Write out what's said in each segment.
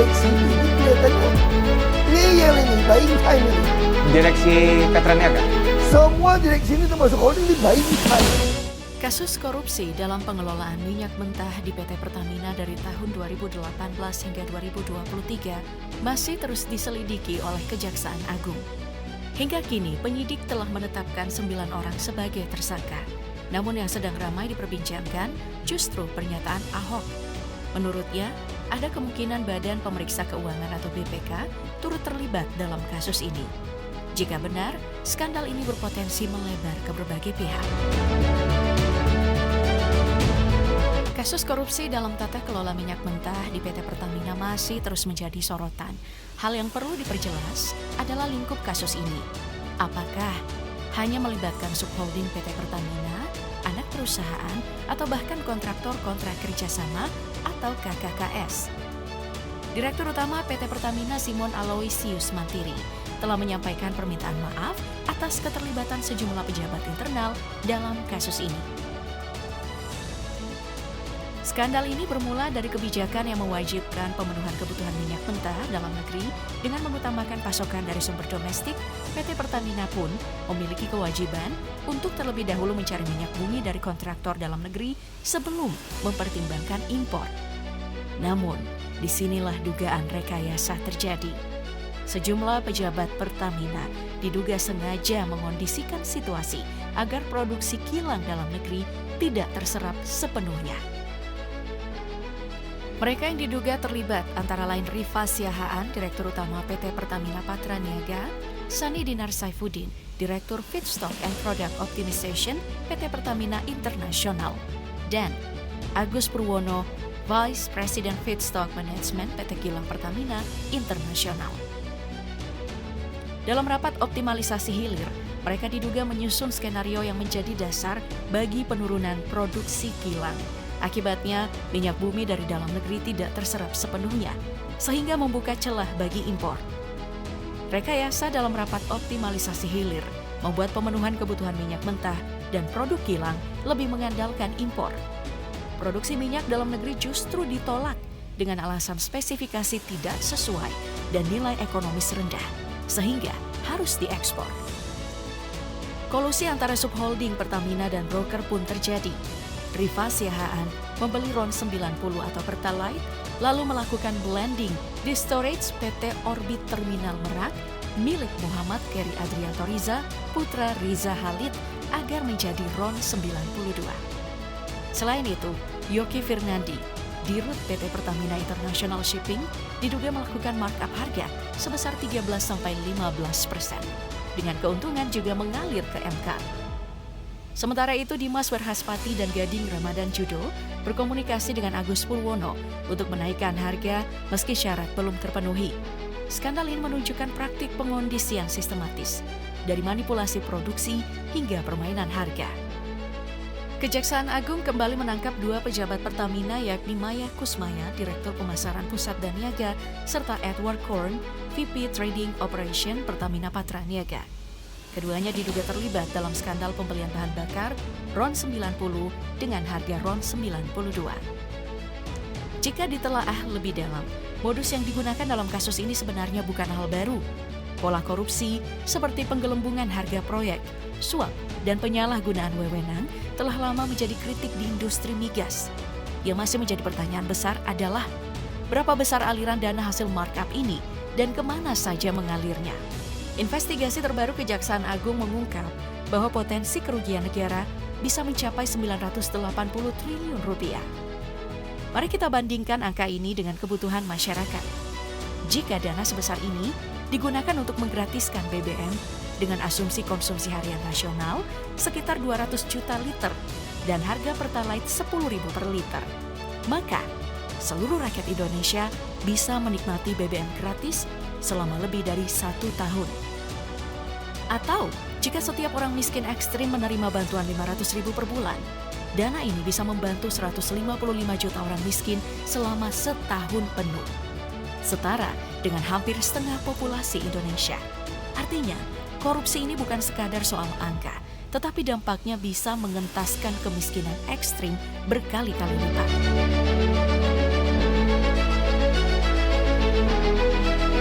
direksi ini kelihatannya ngeyel ini, buying time ini. Direksi Petraniaga? Semua direksi ini termasuk holding ini buying time. Kasus korupsi dalam pengelolaan minyak mentah di PT Pertamina dari tahun 2018 hingga 2023 masih terus diselidiki oleh Kejaksaan Agung. Hingga kini penyidik telah menetapkan 9 orang sebagai tersangka. Namun yang sedang ramai diperbincangkan justru pernyataan Ahok. Menurutnya, ada kemungkinan Badan Pemeriksa Keuangan atau BPK turut terlibat dalam kasus ini. Jika benar, skandal ini berpotensi melebar ke berbagai pihak. Kasus korupsi dalam tata kelola minyak mentah di PT Pertamina masih terus menjadi sorotan. Hal yang perlu diperjelas adalah lingkup kasus ini. Apakah hanya melibatkan subholding PT Pertamina, anak perusahaan, atau bahkan kontraktor kontrak kerjasama atau KKKS? Direktur Utama PT Pertamina Simon Aloysius Mantiri telah menyampaikan permintaan maaf atas keterlibatan sejumlah pejabat internal dalam kasus ini. Skandal ini bermula dari kebijakan yang mewajibkan pemenuhan kebutuhan minyak mentah dalam negeri dengan mengutamakan pasokan dari sumber domestik. PT Pertamina pun memiliki kewajiban untuk terlebih dahulu mencari minyak bumi dari kontraktor dalam negeri sebelum mempertimbangkan impor. Namun, disinilah dugaan rekayasa terjadi. Sejumlah pejabat Pertamina diduga sengaja mengondisikan situasi agar produksi kilang dalam negeri tidak terserap sepenuhnya. Mereka yang diduga terlibat antara lain Rifa Siahaan, Direktur Utama PT Pertamina Patraniaga, Sani Dinar Saifuddin, Direktur Feedstock and Product Optimization PT Pertamina International, dan Agus Purwono, Vice President Feedstock Management PT Kilang Pertamina International. Dalam rapat optimalisasi hilir, mereka diduga menyusun skenario yang menjadi dasar bagi penurunan produksi kilang. Akibatnya, minyak bumi dari dalam negeri tidak terserap sepenuhnya, sehingga membuka celah bagi impor. Rekayasa dalam rapat optimalisasi hilir membuat pemenuhan kebutuhan minyak mentah dan produk kilang lebih mengandalkan impor. Produksi minyak dalam negeri justru ditolak dengan alasan spesifikasi tidak sesuai dan nilai ekonomis rendah, sehingga harus diekspor. Kolusi antara subholding Pertamina dan broker pun terjadi. Rifa Siahaan membeli RON 90 atau Pertalite, lalu melakukan blending di storage PT Orbit Terminal Merak milik Muhammad Keri Adrianto Riza, putra Riza Halid, agar menjadi RON 92. Selain itu, Yoki Firnandi, Dirut PT Pertamina International Shipping, diduga melakukan markup harga sebesar 13-15%. Dengan keuntungan juga mengalir ke MK. Sementara itu, Dimas Werhaspati dan Gading Ramadan Judo berkomunikasi dengan Agus Purwono untuk menaikkan harga meski syarat belum terpenuhi. Skandal ini menunjukkan praktik pengondisian sistematis, dari manipulasi produksi hingga permainan harga. Kejaksaan Agung kembali menangkap 2 pejabat Pertamina yakni Maya Kusmaya, Direktur Pemasaran Pusat dan Niaga, serta Edward Korn, VP Trading Operation Pertamina Patraniaga. Keduanya diduga terlibat dalam skandal pembelian bahan bakar RON 90 dengan harga RON 92. Jika ditelaah lebih dalam, modus yang digunakan dalam kasus ini sebenarnya bukan hal baru. Pola korupsi seperti penggelembungan harga proyek, suap, dan penyalahgunaan wewenang telah lama menjadi kritik di industri migas. Yang masih menjadi pertanyaan besar adalah berapa besar aliran dana hasil markup ini dan kemana saja mengalirnya. Investigasi terbaru Kejaksaan Agung mengungkap bahwa potensi kerugian negara bisa mencapai 980 triliun rupiah. Mari kita bandingkan angka ini dengan kebutuhan masyarakat. Jika dana sebesar ini digunakan untuk menggratiskan BBM dengan asumsi konsumsi harian nasional sekitar 200 juta liter dan harga Pertalite 10.000 per liter, maka seluruh rakyat Indonesia bisa menikmati BBM gratis selama lebih dari 1 tahun. Atau, jika setiap orang miskin ekstrim menerima bantuan 500.000 per bulan, dana ini bisa membantu 155 juta orang miskin selama setahun penuh. Setara dengan hampir setengah populasi Indonesia. Artinya, korupsi ini bukan sekadar soal angka, tetapi dampaknya bisa mengentaskan kemiskinan ekstrim berkali-kali lipat.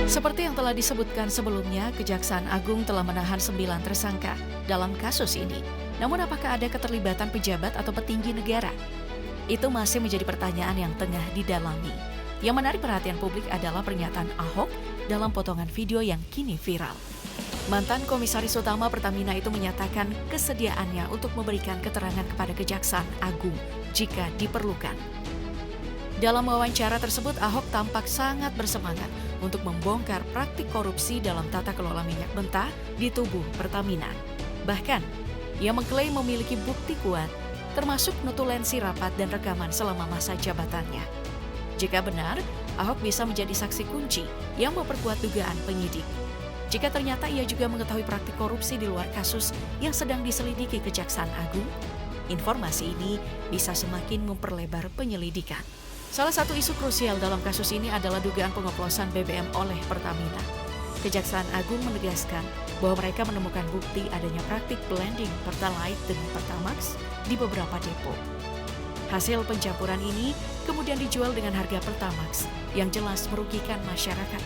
Seperti yang telah disebutkan sebelumnya, Kejaksaan Agung telah menahan 9 tersangka dalam kasus ini. Namun apakah ada keterlibatan pejabat atau petinggi negara? Itu masih menjadi pertanyaan yang tengah didalami. Yang menarik perhatian publik adalah pernyataan Ahok dalam potongan video yang kini viral. Mantan Komisaris Utama Pertamina itu menyatakan kesediaannya untuk memberikan keterangan kepada Kejaksaan Agung jika diperlukan. Dalam wawancara tersebut, Ahok tampak sangat bersemangat untuk membongkar praktik korupsi dalam tata kelola minyak mentah di tubuh Pertamina. Bahkan, ia mengklaim memiliki bukti kuat, termasuk notulensi rapat dan rekaman selama masa jabatannya. Jika benar, Ahok bisa menjadi saksi kunci yang memperkuat dugaan penyidik. Jika ternyata ia juga mengetahui praktik korupsi di luar kasus yang sedang diselidiki Kejaksaan Agung, informasi ini bisa semakin memperlebar penyelidikan. Salah satu isu krusial dalam kasus ini adalah dugaan pengoplosan BBM oleh Pertamina. Kejaksaan Agung menegaskan bahwa mereka menemukan bukti adanya praktik blending Pertalite dengan Pertamax di beberapa depo. Hasil pencampuran ini kemudian dijual dengan harga Pertamax yang jelas merugikan masyarakat.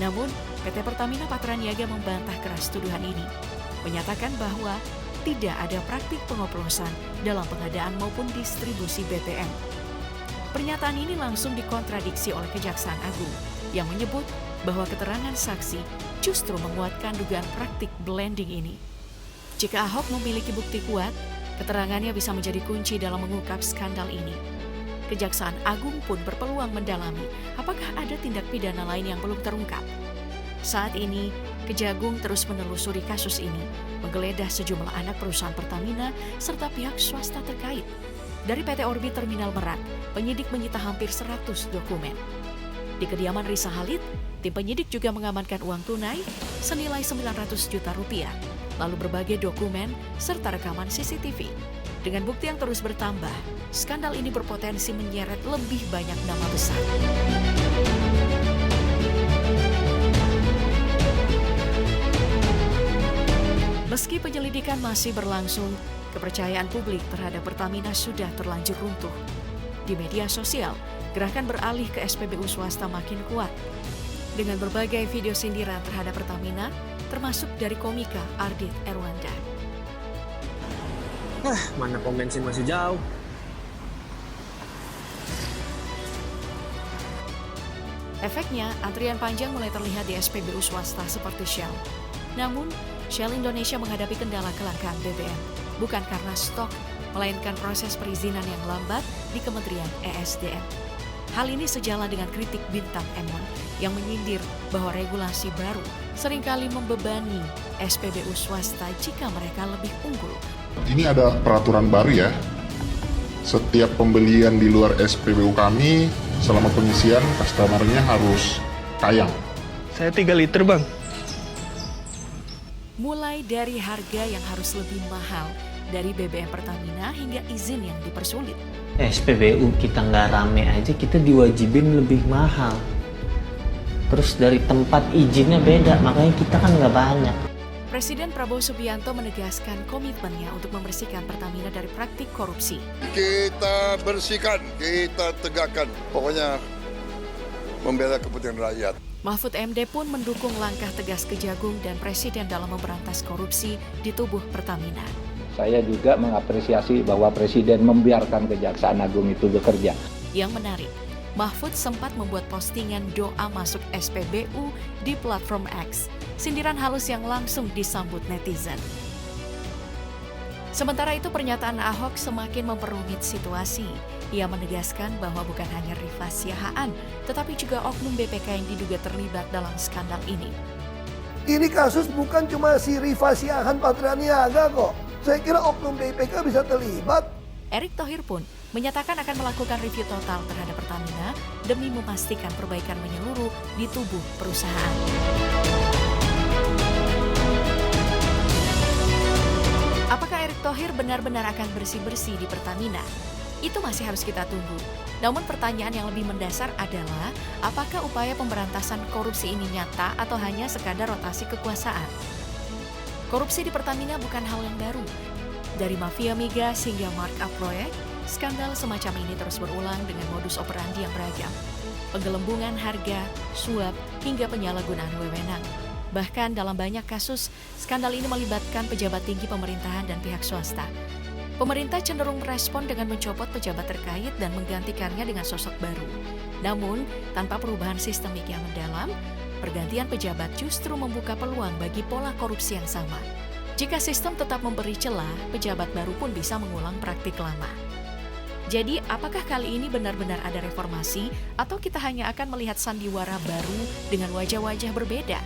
Namun, PT Pertamina Patraniaga membantah keras tuduhan ini, menyatakan bahwa tidak ada praktik pengoplosan dalam pengadaan maupun distribusi BBM. Pernyataan ini langsung dikontradiksi oleh Kejaksaan Agung yang menyebut bahwa keterangan saksi justru menguatkan dugaan praktik blending ini. Jika Ahok memiliki bukti kuat, keterangannya bisa menjadi kunci dalam mengungkap skandal ini. Kejaksaan Agung pun berpeluang mendalami apakah ada tindak pidana lain yang belum terungkap. Saat ini, Kejagung terus menelusuri kasus ini, menggeledah sejumlah anak perusahaan Pertamina serta pihak swasta terkait. Dari PT Orbit Terminal Merak, penyidik menyita hampir 100 dokumen. Di kediaman Risa Halid, tim penyidik juga mengamankan uang tunai senilai 900 juta rupiah, lalu berbagai dokumen serta rekaman CCTV. Dengan bukti yang terus bertambah, skandal ini berpotensi menyeret lebih banyak nama besar. Meski penyelidikan masih berlangsung, kepercayaan publik terhadap Pertamina sudah terlanjur runtuh. Di media sosial, gerakan beralih ke SPBU swasta makin kuat. Dengan berbagai video sindiran terhadap Pertamina, termasuk dari komika Ardit Erwanda. Mana pom bensin masih jauh. Efeknya, antrian panjang mulai terlihat di SPBU swasta seperti Shell. Namun, Shell Indonesia menghadapi kendala kelangkaan BBM, bukan karena stok, melainkan proses perizinan yang lambat di Kementerian ESDM. Hal ini sejalan dengan kritik Bintang Emon yang menyindir bahwa regulasi baru seringkali membebani SPBU swasta jika mereka lebih unggul. Ini ada peraturan baru ya. Setiap pembelian di luar SPBU kami selama pengisian customer-nya harus kayang. Saya 3 liter bang. Mulai dari harga yang harus lebih mahal dari BBM Pertamina hingga izin yang dipersulit. SPBU kita nggak rame aja kita diwajibin lebih mahal. Terus dari tempat izinnya beda, makanya kita kan nggak banyak. Presiden Prabowo Subianto menegaskan komitmennya untuk membersihkan Pertamina dari praktik korupsi. Kita bersihkan, kita tegakkan. Pokoknya membela kepentingan rakyat. Mahfud MD pun mendukung langkah tegas Kejagung dan Presiden dalam memberantas korupsi di tubuh Pertamina. Saya juga mengapresiasi bahwa Presiden membiarkan Kejaksaan Agung itu bekerja. Yang menarik, Mahfud sempat membuat postingan doa masuk SPBU di platform X, sindiran halus yang langsung disambut netizen. Sementara itu pernyataan Ahok semakin memperumit situasi. Ia menegaskan bahwa bukan hanya Rifa Siahaan, tetapi juga oknum BPK yang diduga terlibat dalam skandal ini. Ini kasus bukan cuma si Rifa Siahaan Patraniaga kok. Saya kira oknum BPK bisa terlibat. Erick Thohir pun menyatakan akan melakukan review total terhadap Pertamina demi memastikan perbaikan menyeluruh di tubuh perusahaan. Apakah Erick Thohir benar-benar akan bersih-bersih di Pertamina? Itu masih harus kita tunggu. Namun pertanyaan yang lebih mendasar adalah, apakah upaya pemberantasan korupsi ini nyata atau hanya sekadar rotasi kekuasaan? Korupsi di Pertamina bukan hal yang baru. Dari mafia migas hingga markup proyek, skandal semacam ini terus berulang dengan modus operandi yang beragam. penggelembungan harga, suap, hingga penyalahgunaan wewenang. Bahkan dalam banyak kasus, skandal ini melibatkan pejabat tinggi pemerintahan dan pihak swasta. Pemerintah cenderung merespon dengan mencopot pejabat terkait dan menggantikannya dengan sosok baru. Namun, tanpa perubahan sistemik yang mendalam, pergantian pejabat justru membuka peluang bagi pola korupsi yang sama. Jika sistem tetap memberi celah, pejabat baru pun bisa mengulang praktik lama. Jadi, apakah kali ini benar-benar ada reformasi atau kita hanya akan melihat sandiwara baru dengan wajah-wajah berbeda?